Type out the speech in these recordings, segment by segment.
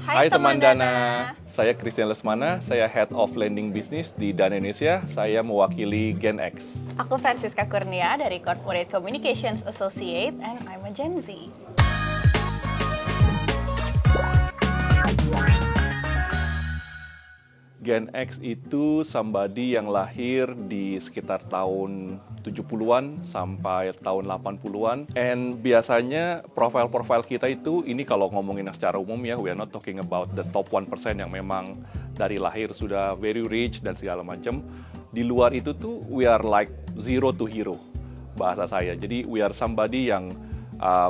Hai teman Dana, saya Christian Lesmana, saya Head of Lending Business di Dana Indonesia, saya mewakili Gen X. Aku Francisca Kurnia dari Corporate Communications Associate and I'm a Gen Z. Gen X itu somebody yang lahir di sekitar tahun 70-an sampai tahun 80-an. And biasanya profil-profil kita itu, ini kalau ngomongin secara umum ya, we are not talking about the top 1% yang memang dari lahir sudah very rich dan segala macam. Di luar itu tuh, we are like zero to hero, bahasa saya. Jadi we are somebody yang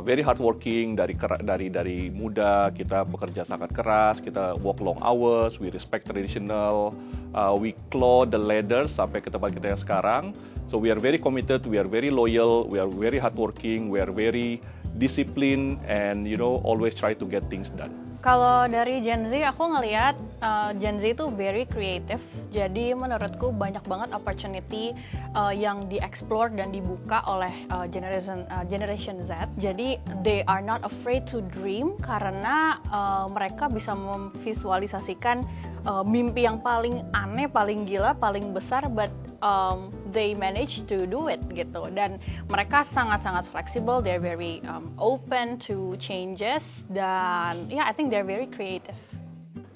very hardworking, dari muda kita bekerja sangat keras, kita work long hours, we respect traditional, we claw the ladder sampai ke tempat kita yang sekarang. So we are very committed, we are very loyal, we are very hardworking, we are very disciplined, and always try to get things done. Kalau dari Gen Z, aku ngelihat Gen Z itu very creative. Jadi menurutku banyak banget opportunity yang dieksplor dan dibuka oleh Generation Z. Jadi they are not afraid to dream karena mereka bisa memvisualisasikan mimpi yang paling aneh, paling gila, paling besar, but they manage to do it gitu. Dan mereka sangat-sangat flexible, they're very open to changes, dan I think they're very creative.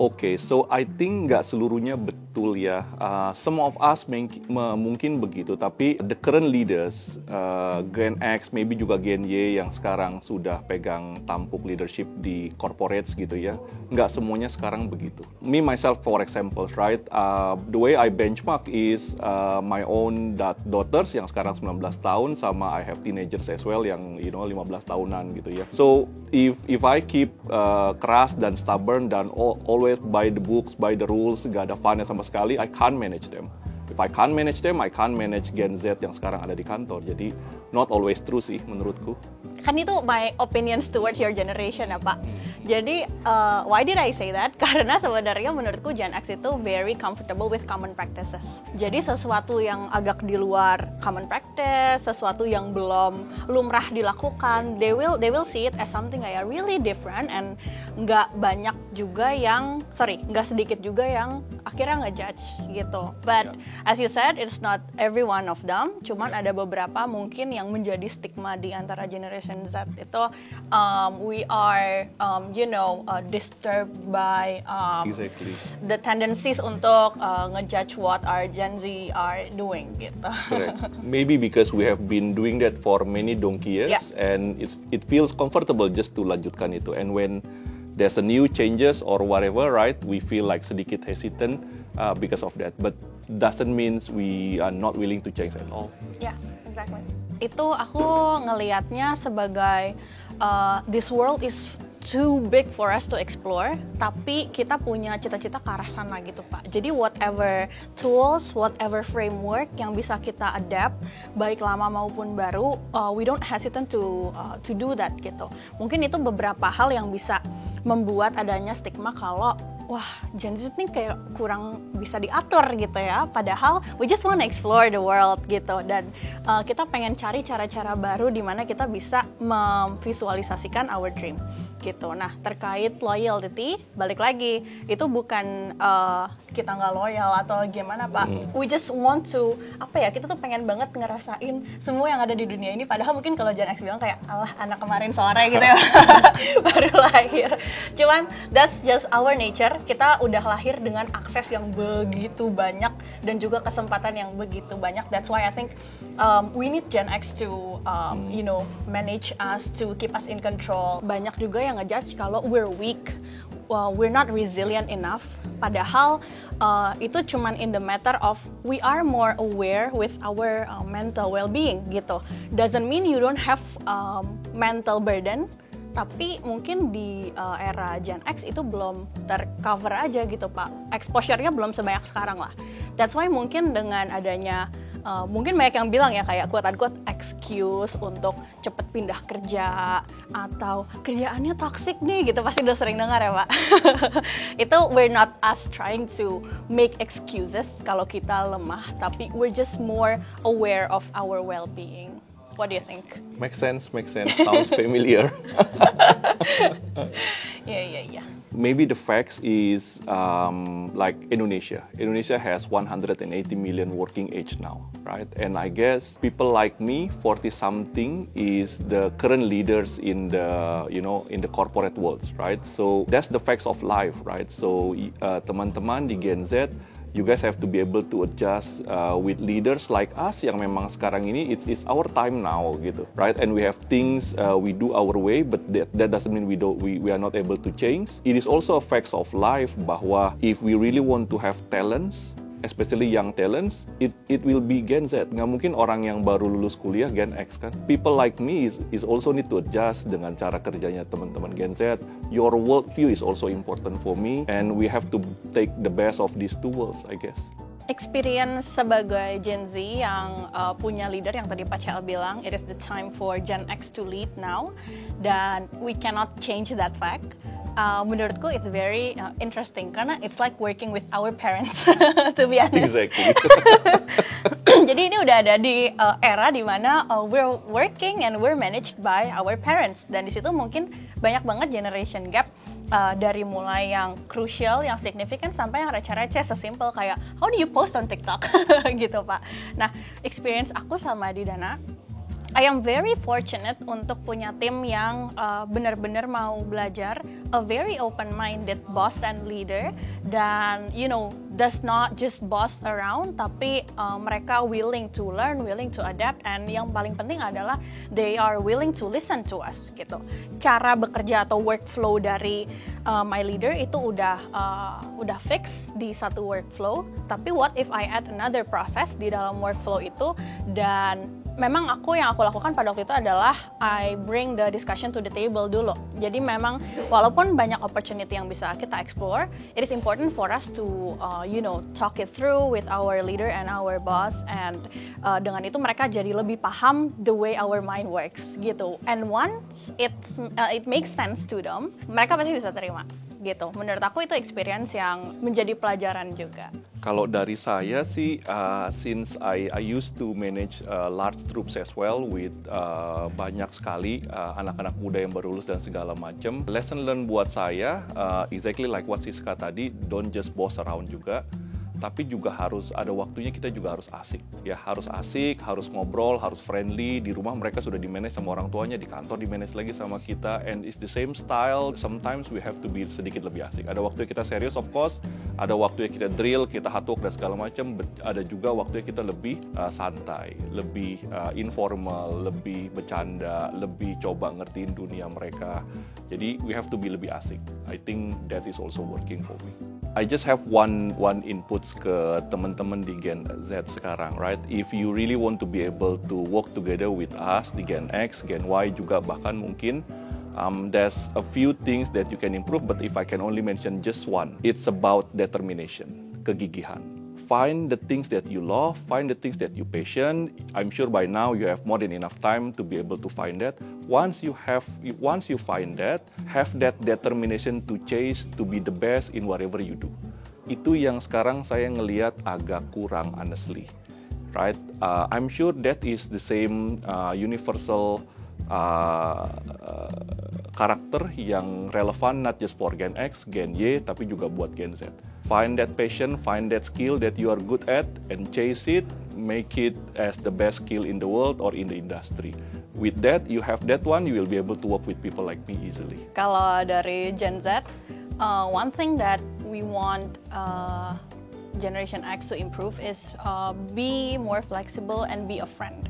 Okay, so I think nggak seluruhnya betul ya. Some of us mungkin begitu, tapi the current leaders, Gen X, maybe juga Gen Y yang sekarang sudah pegang tampuk leadership di corporates gitu ya, nggak semuanya sekarang begitu. Me myself, for example, right, the way I benchmark is my own daughters yang sekarang 19 tahun, sama I have teenagers as well yang 15 tahunan gitu ya. So if I keep keras dan stubborn dan always by the books, by the rules, gak ada fun sama sekali, I can't manage them. If I can't manage them, I can't manage Gen Z yang sekarang ada di kantor. Jadi not always true sih menurutku. Kan itu my opinions towards your generation ya Pak. Jadi why did I say that? Karena sebenarnya menurutku Gen X itu very comfortable with common practices. Jadi sesuatu yang agak di luar common practice, sesuatu yang belum lumrah dilakukan, they will see it as something kayak really different, and nggak sedikit juga yang akhirnya ngejudge gitu. But as you said, it's not every one of them. Cuman ada beberapa mungkin yang menjadi stigma di antara Generation Z itu, we are disturbed by Exactly. the tendencies untuk ngejudge what our Gen Z are doing gitu. Correct. Maybe because we have been doing that for many donkey years, and it feels comfortable just to lanjutkan itu. And when there's a new changes or whatever, right, we feel like sedikit hesitant because of that. But doesn't mean we are not willing to change at all. Yeah, exactly. Itu aku ngelihatnya sebagai this world is too big for us to explore, tapi kita punya cita-cita ke arah sana gitu Pak. Jadi whatever tools, whatever framework yang bisa kita adapt, baik lama maupun baru, we don't hesitate to do that gitu. Mungkin itu beberapa hal yang bisa membuat adanya stigma kalau wah, Gen Z ini kayak kurang bisa diatur gitu ya. Padahal we just wanna explore the world gitu. Dan kita pengen cari cara-cara baru di mana kita bisa memvisualisasikan our dream gitu. Nah, terkait loyalty, balik lagi, itu bukan kita nggak loyal atau gimana Pak. We just want to, kita tuh pengen banget ngerasain semua yang ada di dunia ini. Padahal mungkin kalau Gen X bilang kayak, alah anak kemarin sore gitu ya, baru lahir. Cuman that's just our nature. Kita udah lahir dengan akses yang begitu banyak dan juga kesempatan yang begitu banyak. That's why I think we need Gen X to manage us, to keep us in control. Banyak juga yang ngejudge kalau we're weak, we're not resilient enough. Padahal itu cuman in the matter of we are more aware with our mental well-being gitu. Doesn't mean you don't have mental burden, tapi mungkin di era Gen X itu belum tercover aja gitu Pak. Exposure-nya belum sebanyak sekarang lah. That's why mungkin dengan adanya mungkin banyak yang bilang ya kayak quote-unquote excuse untuk cepet pindah kerja atau kerjaannya toxic nih gitu, pasti udah sering dengar ya Pak. Itu we're not us trying to make excuses kalau kita lemah, tapi we're just more aware of our well-being. What do you think? Makes sense. Sounds familiar. Yeah. maybe the facts is like Indonesia. Indonesia has 180 million working age now, right? And I guess people like me, 40-something, is the current leaders in the in the corporate world, right? So that's the facts of life, right? So teman-teman di Gen Z, you guys have to be able to adjust with leaders like us yang memang sekarang ini it's our time now gitu, right? And we have things we do our way, but that doesn't mean we are not able to change. It is also a facts of life bahwa if we really want to have talents, especially young talents, it will be Gen Z. Nggak mungkin orang yang baru lulus kuliah Gen X kan. People like me is also need to adjust dengan cara kerjanya teman-teman Gen Z. Your worldview is also important for me, and we have to take the best of these two worlds, I guess. Experience sebagai Gen Z yang punya leader yang tadi Pak Cel bilang, it is the time for Gen X to lead now, dan we cannot change that fact. Menurutku it's very interesting karena it's like working with our parents to be honest. Exactly. Jadi ini udah ada di era dimana we're working and we're managed by our parents, dan di situ mungkin banyak banget generation gap. Dari mulai yang crucial, yang signifikan, sampai yang receh-receh, sesimpel kayak how do you post on TikTok gitu Pak. Nah, experience aku sama Didana, I am very fortunate untuk punya tim yang benar-benar mau belajar, a very open-minded boss and leader, dan does not just boss around, tapi mereka willing to learn, willing to adapt, and yang paling penting adalah they are willing to listen to us gitu. Cara bekerja atau workflow dari my leader itu udah fix di satu workflow, tapi what if I add another process di dalam workflow itu, dan memang yang aku lakukan pada waktu itu adalah I bring the discussion to the table dulu. Jadi memang walaupun banyak opportunity yang bisa kita explore, it is important for us to talk it through with our leader and our boss, and dengan itu mereka jadi lebih paham the way our mind works gitu. And once it makes sense to them, mereka pasti bisa terima gitu. Menurut aku itu experience yang menjadi pelajaran juga. Kalau dari saya sih, since I used to manage large troops as well with banyak sekali anak-anak muda yang baru lulus dan segala macam. Lesson learned buat saya, exactly like what Siska tadi, don't just boss around juga. Tapi juga harus ada waktunya, kita juga harus asik. Ya, harus asik, harus ngobrol, harus friendly. Di rumah mereka sudah di-manage sama orang tuanya, di kantor di-manage lagi sama kita. And it's the same style. Sometimes we have to be sedikit lebih asik. Ada waktunya kita serius, of course. Ada waktunya kita drill, kita hatuk dan segala macam. Ada juga waktunya kita lebih santai, lebih informal, lebih bercanda, lebih coba ngertiin dunia mereka. Jadi we have to be lebih asik. I think that is also working for me. I just have one inputs ke teman-teman di Gen Z sekarang, right? If you really want to be able to work together with us di Gen X, Gen Y juga bahkan mungkin, there's a few things that you can improve, but if I can only mention just one, it's about determination, kegigihan. Find the things that you love, find the things that you passion. I'm sure by now you have more than enough time to be able to find that. Once you find that, have that determination to chase, to be the best in whatever you do. Itu yang sekarang saya ngelihat agak kurang, honestly, right? I'm sure that is the same universal karakter yang relevan not just for Gen X, Gen Y, tapi juga buat Gen Z. Find that passion, find that skill that you are good at, and chase it, make it as the best skill in the world or in the industry. With that, you have that one, you will be able to work with people like me easily. Kalau dari Gen Z, one thing that we want Generation X to improve is be more flexible and be a friend.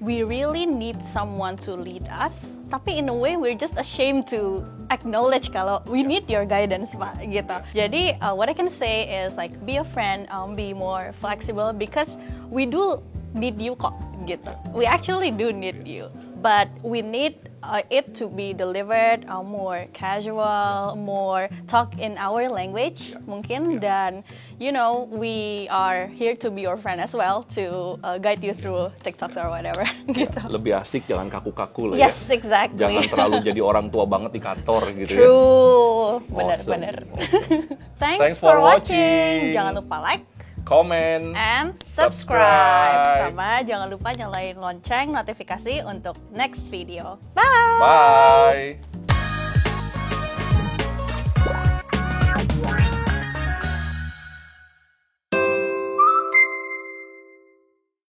We really need someone to lead us, tapi in a way we're just ashamed to acknowledge kalau we need your guidance Pak gitu. Jadi what I can say is like be a friend, be more flexible, because we do need you kok gitu. We actually do need you, but we need it to be delivered more casual, more talk in our language mungkin, dan we are here to be your friend as well, to guide you through TikToks or whatever gitu. Lebih asik, jangan kaku-kaku lah. Yes, exactly. Jangan terlalu jadi orang tua banget di kantor gitu. True. Ya. Bener-bener. Awesome. Thanks for watching. Jangan lupa like, comment, and subscribe. Sama jangan lupa nyalain lonceng notifikasi untuk next video. Bye! Bye!